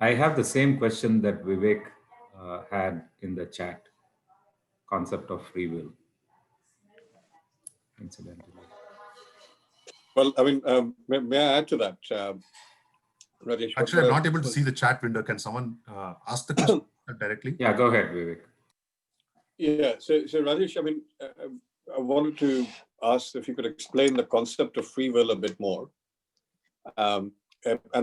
I have the same question that Vivek had in the chat, concept of free will, incidentally. Well, I mean, may I add to that, Rajesh? Actually, I'm not able to see the chat window. Can someone ask the question directly? Yeah, go ahead, Vivek. Yeah, so Rajesh, I mean, I wanted to ask if you could explain the concept of free will a bit more, and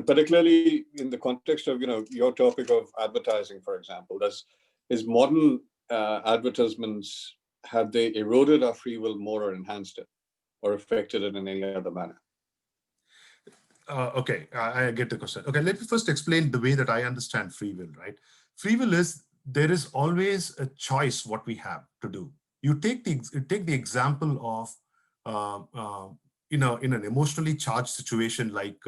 particularly in the context of your topic of advertising, for example. Is modern advertisements, have they eroded our free will more or enhanced it, or affected it in any other manner? Okay, I get the question. Okay, let me first explain the way that I understand free will, right? Free will is, there is always a choice what we have to do. You take the example of, in an emotionally charged situation like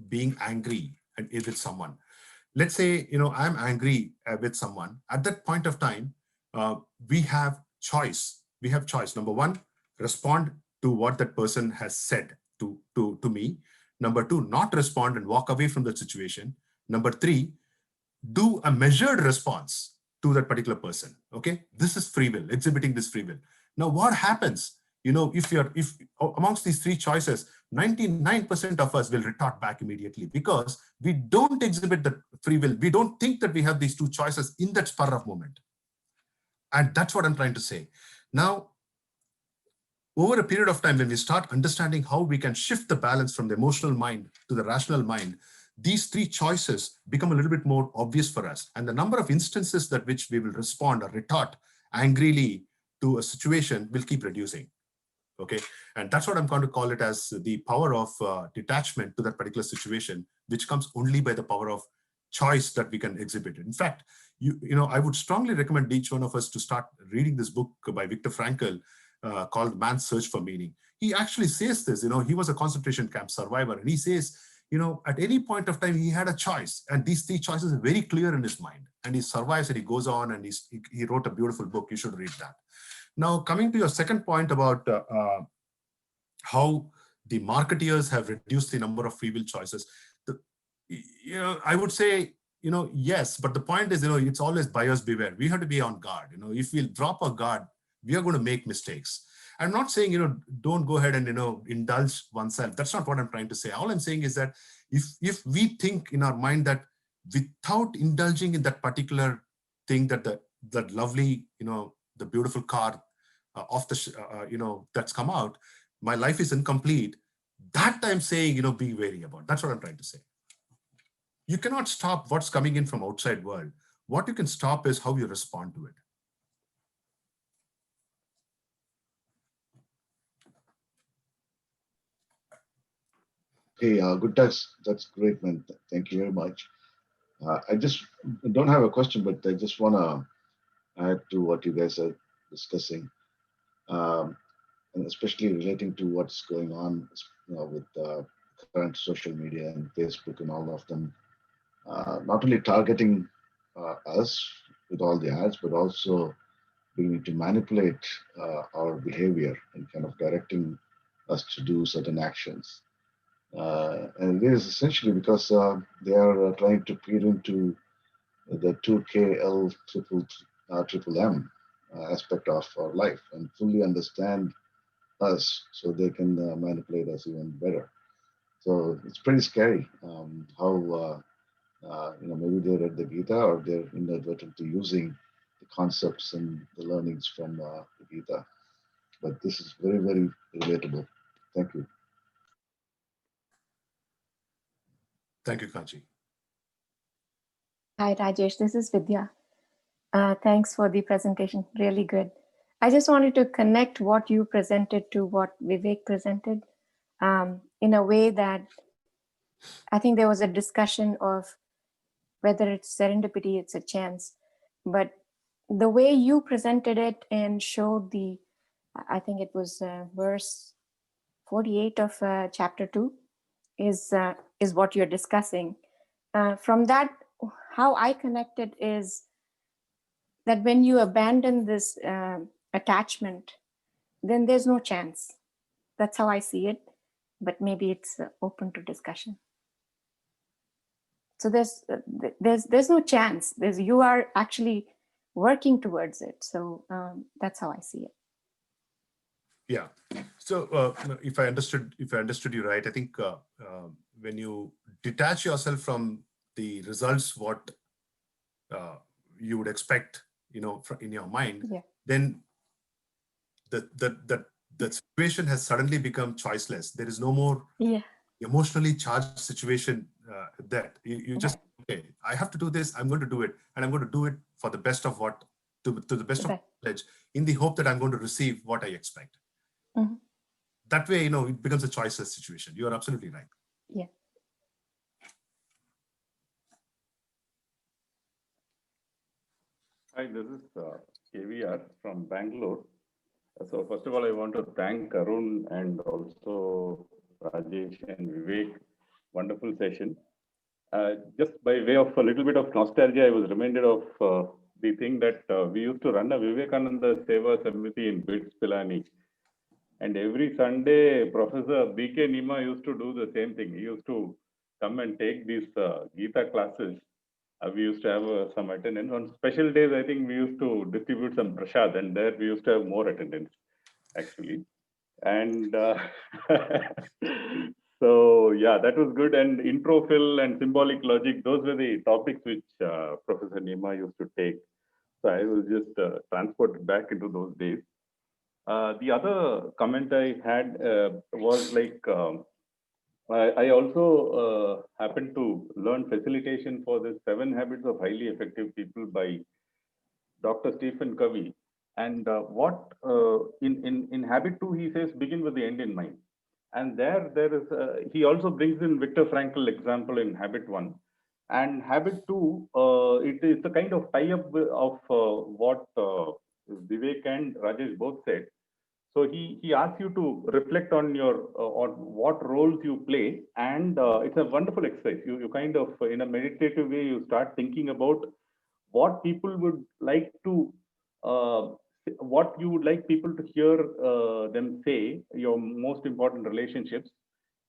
being angry and with someone. Let's say, I'm angry with someone. At that point of time, we have choice. We have choice. Number one, respond to what that person has said to me. Number two, not respond and walk away from the situation. Number three, do a measured response to that particular person. Okay, this is free will, exhibiting this free will. Now, what happens? If amongst these three choices, 99% of us will retort back immediately because we don't exhibit the free will. We don't think that we have these two choices in that spur of moment. And that's what I'm trying to say. Now, over a period of time, when we start understanding how we can shift the balance from the emotional mind to the rational mind, these three choices become a little bit more obvious for us. And the number of instances that which we will respond or retort angrily to a situation will keep reducing. Okay, and that's what I'm going to call it as the power of detachment to that particular situation, which comes only by the power of choice that we can exhibit. In fact, I would strongly recommend each one of us to start reading this book by Viktor Frankl called Man's Search for Meaning. He actually says this, he was a concentration camp survivor, and he says, at any point of time, he had a choice, and these three choices are very clear in his mind, and he survives and he goes on, and he wrote a beautiful book. You should read that. Now, coming to your second point about how the marketeers have reduced the number of free will choices, I would say, yes, but the point is, it's always buyers beware. We have to be on guard. If we drop our guard, we are going to make mistakes. I'm not saying, don't go ahead and, indulge oneself. That's not what I'm trying to say. All I'm saying is that if we think in our mind that without indulging in that particular thing, that lovely, the beautiful car that's come out, my life is incomplete. That I'm saying, be wary about. That's what I'm trying to say. You cannot stop what's coming in from outside world. What you can stop is how you respond to it. Hey, good. That's great, man. Thank you very much. I just don't have a question, but I just want to add to what you guys are discussing, and especially relating to what's going on, with current social media and Facebook and all of them, not only targeting us with all the ads, but also beginning to manipulate our behavior and kind of directing us to do certain actions. And it is essentially because they are trying to peer into the 2KL triple M aspect of our life and fully understand us so they can manipulate us even better. So it's pretty scary how, maybe they read the Gita or they're inadvertently using the concepts and the learnings from the Gita. But this is very, very relatable. Thank you. Thank you, Kanchi. Hi, Rajesh. This is Vidya. Thanks for the presentation. Really good. I just wanted to connect what you presented to what Vivek presented in a way that I think there was a discussion of whether it's serendipity, it's a chance. But the way you presented it and showed I think it was verse 48 of chapter 2 is what you're discussing. From that, how I connect it is that when you abandon this attachment, then there's no chance. That's how I see it, but maybe it's open to discussion. So there's no chance. You are actually working towards it. So that's how I see it. Yeah. So if I understood you right, I think when you detach yourself from the results, what you would expect, in your mind, Yeah. then the situation has suddenly become choiceless. There is no more Yeah. emotionally charged situation that you just, okay, I have to do this, I'm going to do it, and I'm going to do it for the best of to the best of Right. knowledge, in the hope that I'm going to receive what I expect. Mhm. That way, it becomes a choiceless situation. You are absolutely right. Yeah. Hi, this is KVR from Bangalore. So first of all, I want to thank Arun and also Rajesh and Vivek. Wonderful session. Just by way of a little bit of nostalgia, I was reminded of the thing that we used to run a Vivekananda Seva Samiti in BITS Pilani. And every Sunday, Professor B.K. Nima used to do the same thing. He used to come and take these Gita classes. We used to have some attendance. On special days, I think we used to distribute some prasad, and there we used to have more attendance, actually. And so, yeah, that was good. And introfill and symbolic logic, those were the topics which Professor Nima used to take. So I was just transported back into those days. The other comment I had was like, I also happened to learn facilitation for the 7 Habits of Highly Effective People by Dr. Stephen Covey. And what in habit 2, he says, begin with the end in mind. And there is, he also brings in Viktor Frankl example in habit 1. And habit 2, it is a kind of tie-up of what Vivek and Rajesh both said. So he asks you to reflect on your on what roles you play, and it's a wonderful exercise. You kind of, in a meditative way, you start thinking about what people would like to, uh, what you would like people to hear them say, your most important relationships,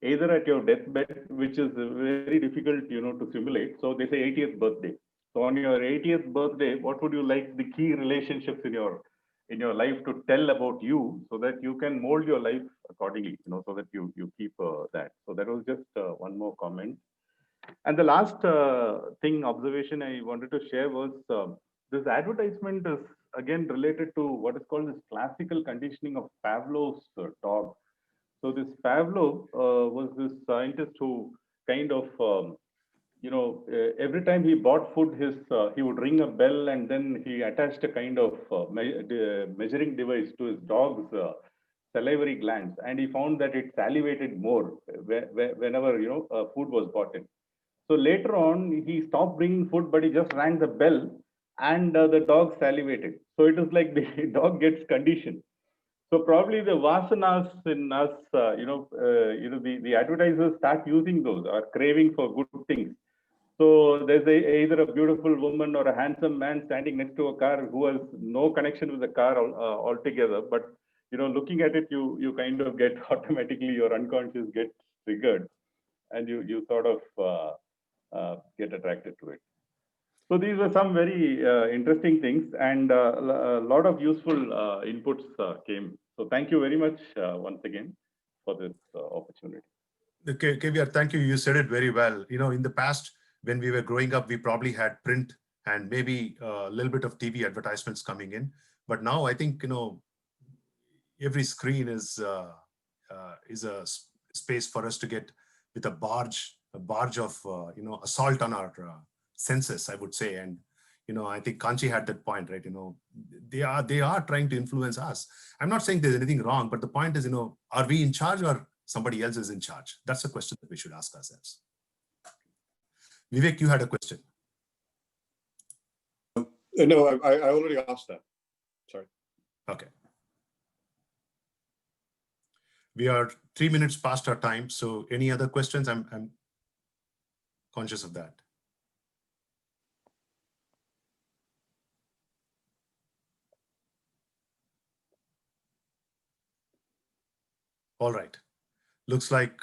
either at your deathbed, which is very difficult, to simulate. So they say 80th birthday. So on your 80th birthday, what would you like the key relationships in your life to tell about you, so that you can mold your life accordingly, so that you keep that. So that was just one more comment. And the last observation I wanted to share was this advertisement is again related to what is called this classical conditioning of Pavlov's dog. So this Pavlov was this scientist who kind of, every time he bought food, he would ring a bell, and then he attached a kind of measuring device to his dog's salivary glands, and he found that it salivated more whenever food was bought in. So later on, he stopped bringing food, but he just rang the bell, and the dog salivated. So it is like the dog gets conditioned. So probably the vasanas in us, the advertisers start using those, or craving for good things. So there's either a beautiful woman or a handsome man standing next to a car who has no connection with the car altogether, but looking at it, you kind of get automatically, your unconscious gets triggered, and you sort of get attracted to it. So these were some very interesting things, and a lot of useful inputs came. So thank you very much once again for this opportunity. Okay, KVR, thank you. You said it very well. In the past, when we were growing up, we probably had print and maybe a little bit of TV advertisements coming in. But now I think, every screen is a space for us to get with a barge of, assault on our senses, I would say. And, I think Kanchi had that point, right? They are trying to influence us. I'm not saying there's anything wrong, but the point is, are we in charge or somebody else is in charge? That's a question that we should ask ourselves. Vivek, you had a question. No, I already asked that. Sorry. Okay. We are 3 minutes past our time. So any other questions? I'm conscious of that. All right. Looks like